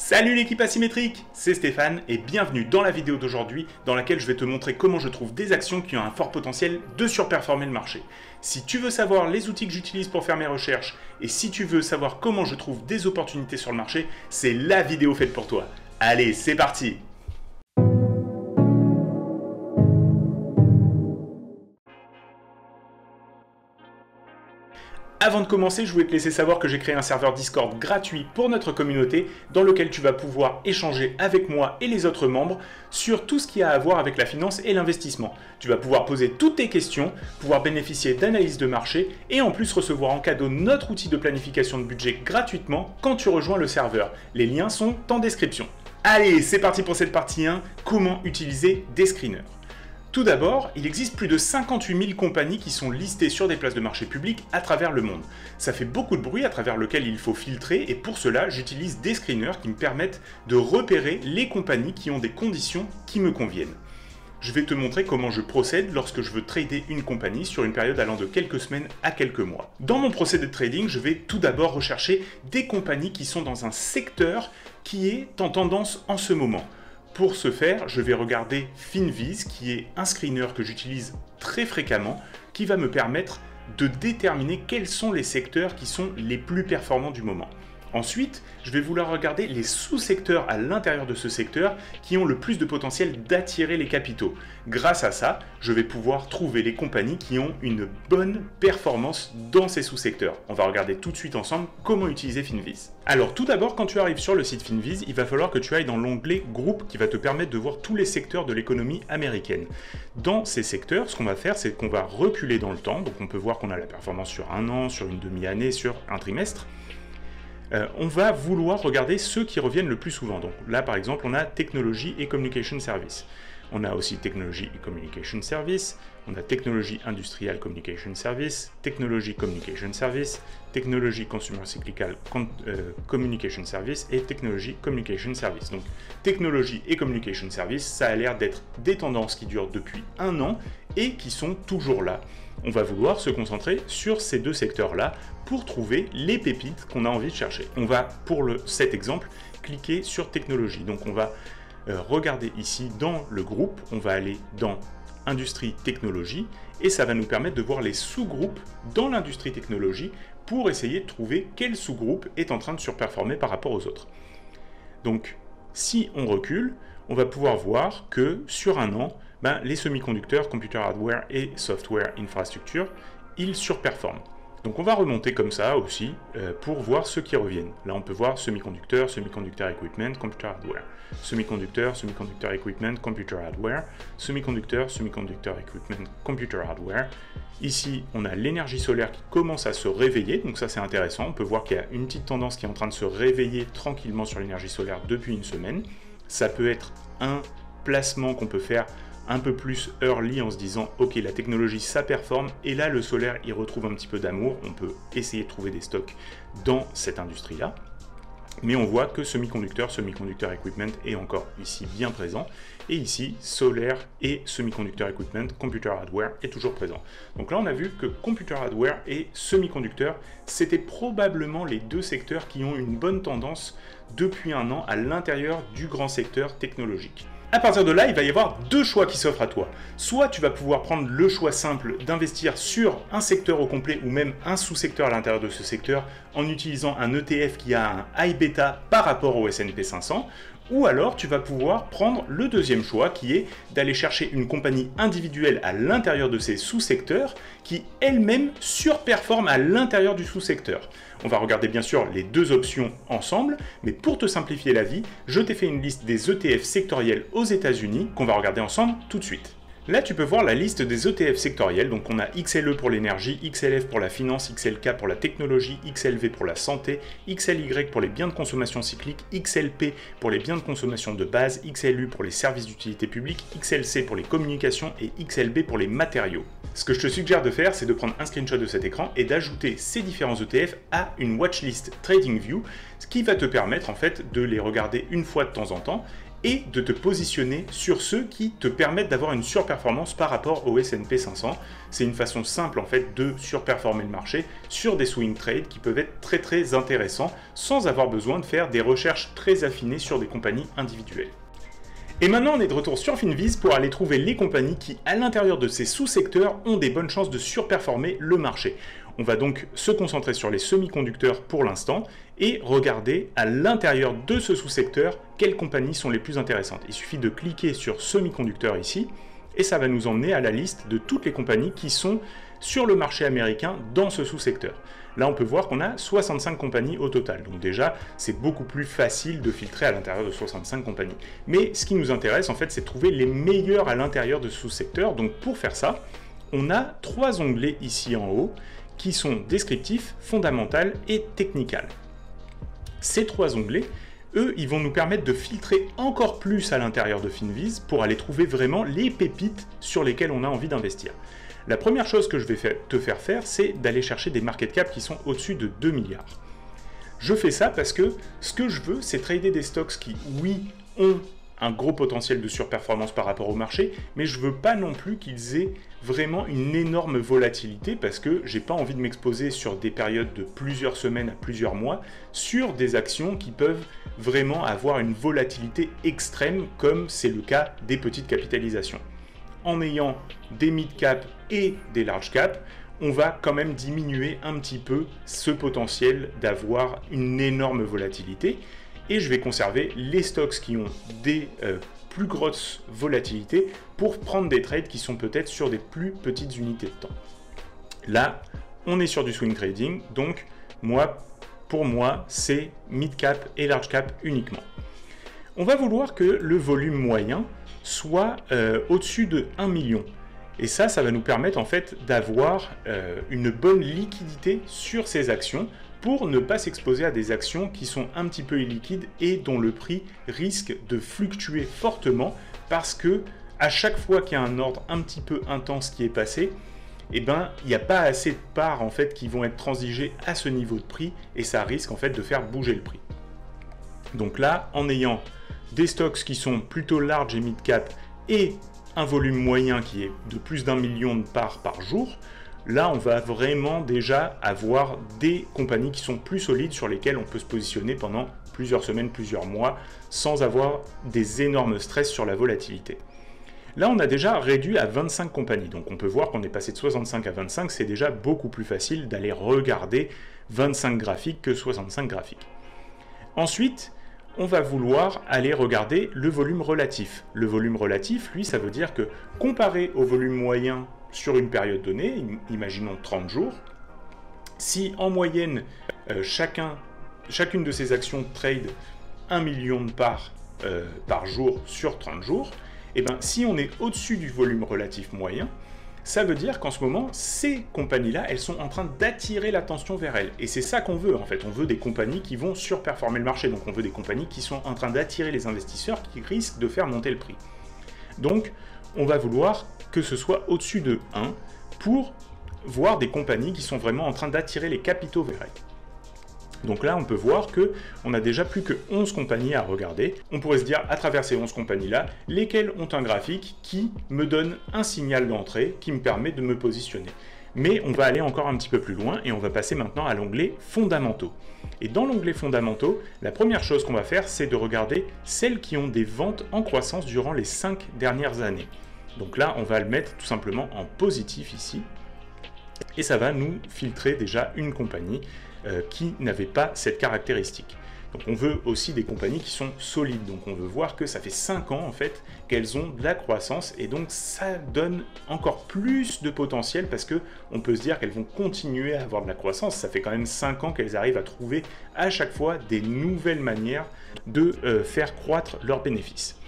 Salut l'équipe asymétrique, c'est Stéphane et bienvenue dans la vidéo d'aujourd'hui dans laquelle je vais te montrer comment je trouve des actions qui ont un fort potentiel de surperformer le marché. Si tu veux savoir les outils que j'utilise pour faire mes recherches et si tu veux savoir comment je trouve des opportunités sur le marché, c'est la vidéo faite pour toi. Allez, c'est parti! Avant de commencer, je voulais te laisser savoir que j'ai créé un serveur Discord gratuit pour notre communauté dans lequel tu vas pouvoir échanger avec moi et les autres membres sur tout ce qui a à voir avec la finance et l'investissement. Tu vas pouvoir poser toutes tes questions, pouvoir bénéficier d'analyses de marché et en plus recevoir en cadeau notre outil de planification de budget gratuitement quand tu rejoins le serveur. Les liens sont en description. Allez, c'est parti pour cette partie 1, comment utiliser des screeners. Tout d'abord, il existe plus de 58 000 compagnies qui sont listées sur des places de marché publiques à travers le monde. Ça fait beaucoup de bruit à travers lequel il faut filtrer et pour cela, j'utilise des screeners qui me permettent de repérer les compagnies qui ont des conditions qui me conviennent. Je vais te montrer comment je procède lorsque je veux trader une compagnie sur une période allant de quelques semaines à quelques mois. Dans mon procédé de trading, je vais tout d'abord rechercher des compagnies qui sont dans un secteur qui est en tendance en ce moment. Pour ce faire, je vais regarder Finviz, qui est un screener que j'utilise très fréquemment, qui va me permettre de déterminer quels sont les secteurs qui sont les plus performants du moment. Ensuite, je vais vouloir regarder les sous-secteurs à l'intérieur de ce secteur qui ont le plus de potentiel d'attirer les capitaux. Grâce à ça, je vais pouvoir trouver les compagnies qui ont une bonne performance dans ces sous-secteurs. On va regarder tout de suite ensemble comment utiliser Finviz. Alors tout d'abord, quand tu arrives sur le site Finviz, il va falloir que tu ailles dans l'onglet Groupe qui va te permettre de voir tous les secteurs de l'économie américaine. Dans ces secteurs, ce qu'on va faire, c'est qu'on va reculer dans le temps. Donc on peut voir qu'on a la performance sur un an, sur une demi-année, sur un trimestre. On va vouloir regarder ceux qui reviennent le plus souvent. Donc là, par exemple, on a Technology et Communication Service. On a aussi Technology et Communication Service. On a Technology Industrial Communication Service, Technology Communication Service, Technology Consumer Cyclical Communication Service et Technology Communication Service. Donc Technology et Communication Service, ça a l'air d'être des tendances qui durent depuis un an et qui sont toujours là. On va vouloir se concentrer sur ces deux secteurs-là pour trouver les pépites qu'on a envie de chercher. On va, pour cet exemple, cliquer sur Technologie. Donc on va regarder ici dans le groupe, on va aller dans Industrie Technologie et ça va nous permettre de voir les sous-groupes dans l'industrie technologie pour essayer de trouver quel sous-groupe est en train de surperformer par rapport aux autres. Donc si on recule, on va pouvoir voir que sur un an, les semi-conducteurs, computer hardware et software infrastructure, ils surperforment. Donc on va remonter comme ça aussi pour voir ceux qui reviennent. Là on peut voir semi-conducteur, semi-conductor equipment, computer hardware. Semi-conducteur, semi-conductor equipment, computer hardware. Semi-conducteur, semi-conductor equipment, computer hardware. Ici on a l'énergie solaire qui commence à se réveiller, donc ça c'est intéressant. On peut voir qu'il y a une petite tendance qui est en train de se réveiller tranquillement sur l'énergie solaire depuis une semaine. Ça peut être un placement qu'on peut faire un peu plus early en se disant ok, la technologie ça performe et là le solaire il retrouve un petit peu d'amour, on peut essayer de trouver des stocks dans cette industrie là, mais on voit que semi-conducteur equipment est encore ici bien présent et ici solaire et semi-conducteur equipment, computer hardware est toujours présent. Donc là on a vu que computer hardware et semi-conducteur c'était probablement les deux secteurs qui ont une bonne tendance depuis un an à l'intérieur du grand secteur technologique. À partir de là, il va y avoir deux choix qui s'offrent à toi. Soit tu vas pouvoir prendre le choix simple d'investir sur un secteur au complet ou même un sous-secteur à l'intérieur de ce secteur en utilisant un ETF qui a un high beta par rapport au S&P 500. Ou alors tu vas pouvoir prendre le deuxième choix qui est d'aller chercher une compagnie individuelle à l'intérieur de ces sous-secteurs qui elle-même surperforme à l'intérieur du sous-secteur. On va regarder bien sûr les deux options ensemble, mais pour te simplifier la vie, je t'ai fait une liste des ETF sectoriels aux États-Unis qu'on va regarder ensemble tout de suite. Là, tu peux voir la liste des ETF sectoriels. Donc, on a XLE pour l'énergie, XLF pour la finance, XLK pour la technologie, XLV pour la santé, XLY pour les biens de consommation cyclique, XLP pour les biens de consommation de base, XLU pour les services d'utilité publique, XLC pour les communications et XLB pour les matériaux. Ce que je te suggère de faire, c'est de prendre un screenshot de cet écran et d'ajouter ces différents ETF à une watchlist TradingView, ce qui va te permettre en fait de les regarder une fois de temps en temps et de te positionner sur ceux qui te permettent d'avoir une surperformance par rapport au S&P 500. C'est une façon simple en fait de surperformer le marché sur des swing trades qui peuvent être très intéressants sans avoir besoin de faire des recherches très affinées sur des compagnies individuelles. Et maintenant, on est de retour sur Finviz pour aller trouver les compagnies qui, à l'intérieur de ces sous-secteurs, ont des bonnes chances de surperformer le marché. On va donc se concentrer sur les semi-conducteurs pour l'instant et regarder à l'intérieur de ce sous-secteur quelles compagnies sont les plus intéressantes. Il suffit de cliquer sur semi-conducteurs ici et ça va nous emmener à la liste de toutes les compagnies qui sont sur le marché américain dans ce sous-secteur. Là, on peut voir qu'on a 65 compagnies au total. Donc déjà, c'est beaucoup plus facile de filtrer à l'intérieur de 65 compagnies. Mais ce qui nous intéresse, en fait, c'est de trouver les meilleurs à l'intérieur de ce sous-secteur. Donc pour faire ça, on a 3 onglets ici en haut qui sont descriptifs, fondamental et technical. Ces 3 onglets, eux, ils vont nous permettre de filtrer encore plus à l'intérieur de Finviz pour aller trouver vraiment les pépites sur lesquelles on a envie d'investir. La première chose que je vais te faire faire, c'est d'aller chercher des market cap qui sont au-dessus de 2 milliards. Je fais ça parce que ce que je veux, c'est trader des stocks qui, oui, ont un gros potentiel de surperformance par rapport au marché, mais je ne veux pas non plus qu'ils aient vraiment une énorme volatilité parce que j'ai pas envie de m'exposer sur des périodes de plusieurs semaines à plusieurs mois sur des actions qui peuvent vraiment avoir une volatilité extrême comme c'est le cas des petites capitalisations. En ayant des mid-cap et des large-cap, on va quand même diminuer un petit peu ce potentiel d'avoir une énorme volatilité. Et je vais conserver les stocks qui ont des plus grosses volatilités pour prendre des trades qui sont peut-être sur des plus petites unités de temps. Là, on est sur du swing trading, donc pour moi, c'est mid-cap et large-cap uniquement. On va vouloir que le volume moyen soit au-dessus de 1 million. Et ça va nous permettre en fait d'avoir une bonne liquidité sur ces actions pour ne pas s'exposer à des actions qui sont un petit peu illiquides et dont le prix risque de fluctuer fortement parce que à chaque fois qu'il y a un ordre un petit peu intense qui est passé, eh ben, il n'y a pas assez de parts en fait qui vont être transigées à ce niveau de prix et ça risque en fait de faire bouger le prix. Donc là, en ayant des stocks qui sont plutôt large et mid cap et un volume moyen qui est de plus d'1 million de parts par jour, là on va vraiment déjà avoir des compagnies qui sont plus solides sur lesquelles on peut se positionner pendant plusieurs semaines, plusieurs mois, sans avoir des énormes stress sur la volatilité. Là on a déjà réduit à 25 compagnies, donc on peut voir qu'on est passé de 65 à 25, c'est déjà beaucoup plus facile d'aller regarder 25 graphiques que 65 graphiques. Ensuite, on va vouloir aller regarder le volume relatif. Le volume relatif, lui, ça veut dire que comparé au volume moyen sur une période donnée, imaginons 30 jours, si en moyenne chacune de ces actions trade 1 million de parts par jour sur 30 jours, et bien si on est au-dessus du volume relatif moyen, ça veut dire qu'en ce moment, ces compagnies-là, elles sont en train d'attirer l'attention vers elles. Et c'est ça qu'on veut, en fait. On veut des compagnies qui vont surperformer le marché. Donc on veut des compagnies qui sont en train d'attirer les investisseurs qui risquent de faire monter le prix. Donc, on va vouloir que ce soit au-dessus de 1 pour voir des compagnies qui sont vraiment en train d'attirer les capitaux vers elles. Donc là, on peut voir qu'on a déjà plus que 11 compagnies à regarder. On pourrait se dire, à travers ces 11 compagnies-là, lesquelles ont un graphique qui me donne un signal d'entrée qui me permet de me positionner. Mais on va aller encore un petit peu plus loin et on va passer maintenant à l'onglet fondamentaux. Et dans l'onglet fondamentaux, la première chose qu'on va faire, c'est de regarder celles qui ont des ventes en croissance durant les 5 dernières années. Donc là, on va le mettre tout simplement en positif ici. Et ça va nous filtrer déjà une compagnie qui n'avait pas cette caractéristique. Donc on veut aussi des compagnies qui sont solides. Donc on veut voir que ça fait 5 ans en fait qu'elles ont de la croissance et donc ça donne encore plus de potentiel parce que on peut se dire qu'elles vont continuer à avoir de la croissance. Ça fait quand même 5 ans qu'elles arrivent à trouver à chaque fois des nouvelles manières de faire croître leurs bénéfices.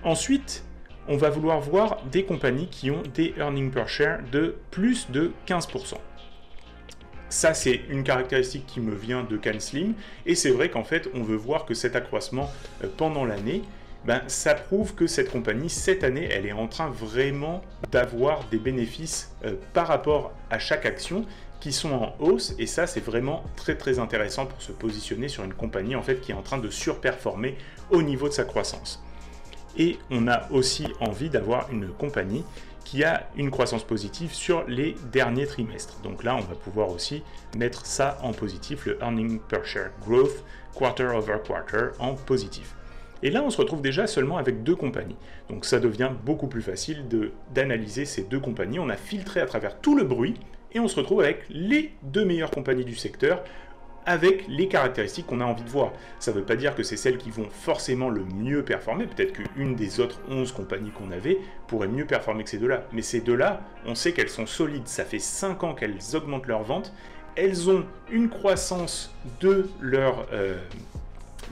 Ensuite, on va vouloir voir des compagnies qui ont des earnings per share de plus de 15%. Ça, c'est une caractéristique qui me vient de CanSlim, et c'est vrai qu'en fait, on veut voir que cet accroissement pendant l'année ben, ça prouve que cette compagnie, cette année, elle est en train vraiment d'avoir des bénéfices par rapport à chaque action qui sont en hausse, et ça c'est vraiment très très intéressant pour se positionner sur une compagnie en fait qui est en train de surperformer au niveau de sa croissance. Et on a aussi envie d'avoir une compagnie qui a une croissance positive sur les derniers trimestres. Donc là, on va pouvoir aussi mettre ça en positif, le earning per share growth, quarter over quarter, en positif. Et là, on se retrouve déjà seulement avec 2 compagnies. Donc ça devient beaucoup plus facile d'analyser ces 2 compagnies. On a filtré à travers tout le bruit et on se retrouve avec les 2 meilleures compagnies du secteur avec les caractéristiques qu'on a envie de voir. Ça ne veut pas dire que c'est celles qui vont forcément le mieux performer. Peut-être qu'une des autres 11 compagnies qu'on avait pourrait mieux performer que ces 2-là. Mais ces 2-là, on sait qu'elles sont solides. Ça fait 5 ans qu'elles augmentent leurs ventes. Elles ont une croissance de leur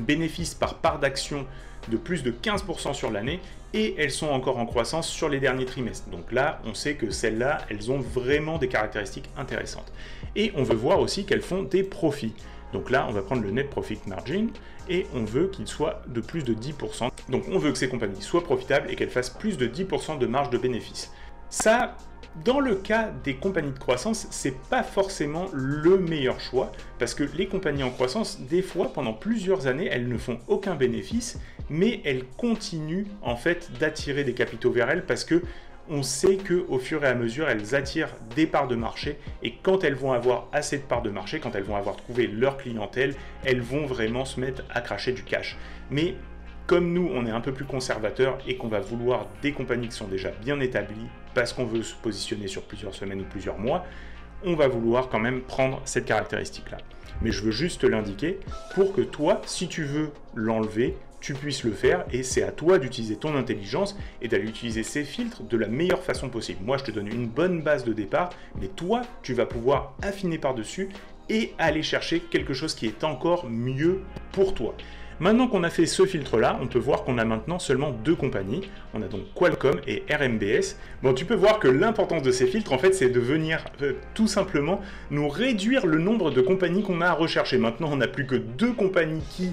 bénéfice par part d'action de plus de 15% sur l'année, et elles sont encore en croissance sur les derniers trimestres. Donc là, on sait que celles-là, elles ont vraiment des caractéristiques intéressantes. Et on veut voir aussi qu'elles font des profits. Donc là, on va prendre le net profit margin, et on veut qu'il soit de plus de 10%. Donc on veut que ces compagnies soient profitables et qu'elles fassent plus de 10% de marge de bénéfice. Ça, dans le cas des compagnies de croissance, c'est pas forcément le meilleur choix, parce que les compagnies en croissance, des fois, pendant plusieurs années, elles ne font aucun bénéfice, mais elles continuent en fait d'attirer des capitaux vers elles, parce que on sait qu'au fur et à mesure, elles attirent des parts de marché, et quand elles vont avoir assez de parts de marché, quand elles vont avoir trouvé leur clientèle, elles vont vraiment se mettre à cracher du cash. Mais comme nous, on est un peu plus conservateur et qu'on va vouloir des compagnies qui sont déjà bien établies parce qu'on veut se positionner sur plusieurs semaines ou plusieurs mois, on va vouloir quand même prendre cette caractéristique-là. Mais je veux juste te l'indiquer pour que toi, si tu veux l'enlever, tu puisses le faire, et c'est à toi d'utiliser ton intelligence et d'aller utiliser ces filtres de la meilleure façon possible. Moi, je te donne une bonne base de départ, mais toi, tu vas pouvoir affiner par-dessus et aller chercher quelque chose qui est encore mieux pour toi. Maintenant qu'on a fait ce filtre-là, on peut voir qu'on a maintenant seulement 2 compagnies. On a donc Qualcomm et RMBS. Bon, tu peux voir que l'importance de ces filtres, en fait, c'est de venir tout simplement nous réduire le nombre de compagnies qu'on a à rechercher. Maintenant, on n'a plus que 2 compagnies qui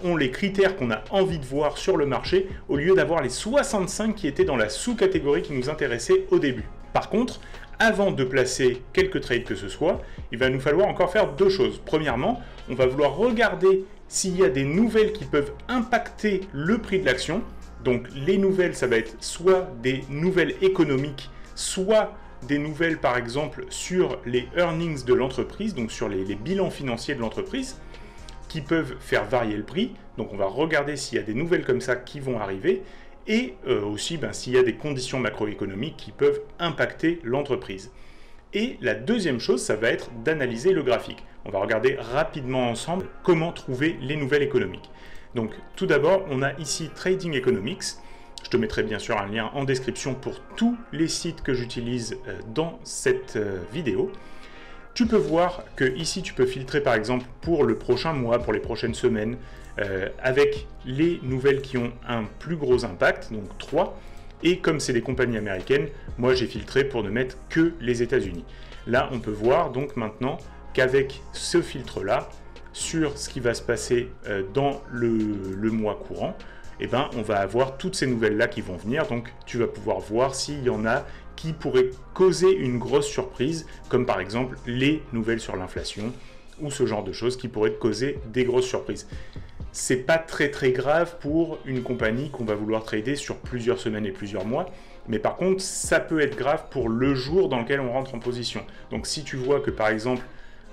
ont les critères qu'on a envie de voir sur le marché, au lieu d'avoir les 65 qui étaient dans la sous-catégorie qui nous intéressait au début. Par contre, avant de placer quelques trades que ce soit, il va nous falloir encore faire 2 choses. Premièrement, on va vouloir regarder s'il y a des nouvelles qui peuvent impacter le prix de l'action. Donc les nouvelles, ça va être soit des nouvelles économiques, soit des nouvelles par exemple sur les earnings de l'entreprise, donc sur les bilans financiers de l'entreprise, qui peuvent faire varier le prix. Donc on va regarder s'il y a des nouvelles comme ça qui vont arriver, et aussi s'il y a des conditions macroéconomiques qui peuvent impacter l'entreprise. Et la deuxième chose, ça va être d'analyser le graphique. On va regarder rapidement ensemble comment trouver les nouvelles économiques. Donc tout d'abord, on a ici Trading Economics. Je te mettrai bien sûr un lien en description pour tous les sites que j'utilise dans cette vidéo. Tu peux voir que ici tu peux filtrer par exemple pour le prochain mois, pour les prochaines semaines, avec les nouvelles qui ont un plus gros impact, donc 3. Et comme c'est des compagnies américaines, moi j'ai filtré pour ne mettre que les États-Unis. Là, on peut voir donc maintenant qu'avec ce filtre-là, sur ce qui va se passer dans le mois courant, eh ben, on va avoir toutes ces nouvelles-là qui vont venir. Donc tu vas pouvoir voir s'il y en a qui pourraient causer une grosse surprise, comme par exemple les nouvelles sur l'inflation, ou ce genre de choses qui pourraient te causer des grosses surprises. C'est pas très grave pour une compagnie qu'on va vouloir trader sur plusieurs semaines et plusieurs mois, mais par contre ça peut être grave pour le jour dans lequel on rentre en position. Donc si tu vois que par exemple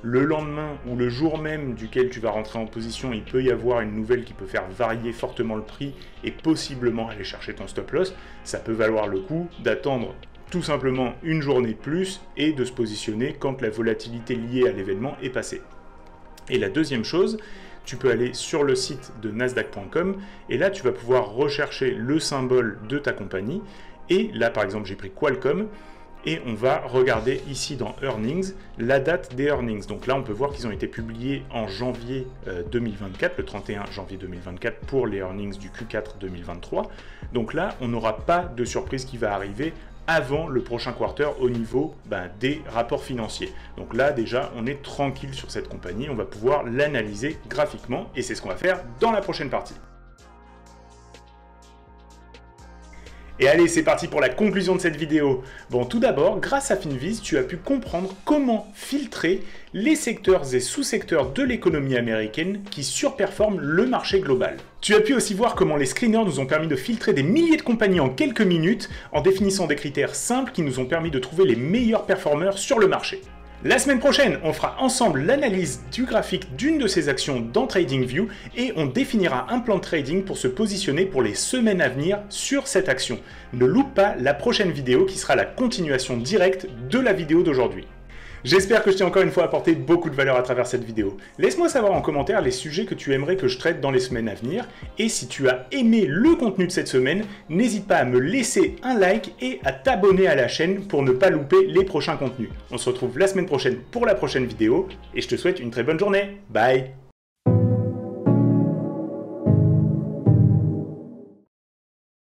le lendemain ou le jour même duquel tu vas rentrer en position, il peut y avoir une nouvelle qui peut faire varier fortement le prix et possiblement aller chercher ton stop loss, ça peut valoir le coup d'attendre tout simplement une journée de plus et de se positionner quand la volatilité liée à l'événement est passée. Et la deuxième chose, tu peux aller sur le site de nasdaq.com et là tu vas pouvoir rechercher le symbole de ta compagnie, et là par exemple j'ai pris Qualcomm et on va regarder ici dans Earnings la date des earnings. Donc là on peut voir qu'ils ont été publiés en janvier 2024, le 31 janvier 2024 pour les earnings du Q4 2023. Donc là on n'aura pas de surprise qui va arriver avant le prochain quarter au niveau des rapports financiers. Donc là déjà on est tranquille sur cette compagnie, on va pouvoir l'analyser graphiquement et c'est ce qu'on va faire dans la prochaine partie. Et allez, c'est parti pour la conclusion de cette vidéo. Bon, tout d'abord, grâce à Finviz, tu as pu comprendre comment filtrer les secteurs et sous-secteurs de l'économie américaine qui surperforment le marché global. Tu as pu aussi voir comment les screeners nous ont permis de filtrer des milliers de compagnies en quelques minutes en définissant des critères simples qui nous ont permis de trouver les meilleurs performeurs sur le marché. La semaine prochaine, on fera ensemble l'analyse du graphique d'une de ces actions dans TradingView et on définira un plan de trading pour se positionner pour les semaines à venir sur cette action. Ne loupe pas la prochaine vidéo qui sera la continuation directe de la vidéo d'aujourd'hui. J'espère que je t'ai encore une fois apporté beaucoup de valeur à travers cette vidéo. Laisse-moi savoir en commentaire les sujets que tu aimerais que je traite dans les semaines à venir. Et si tu as aimé le contenu de cette semaine, n'hésite pas à me laisser un like et à t'abonner à la chaîne pour ne pas louper les prochains contenus. On se retrouve la semaine prochaine pour la prochaine vidéo et je te souhaite une très bonne journée. Bye!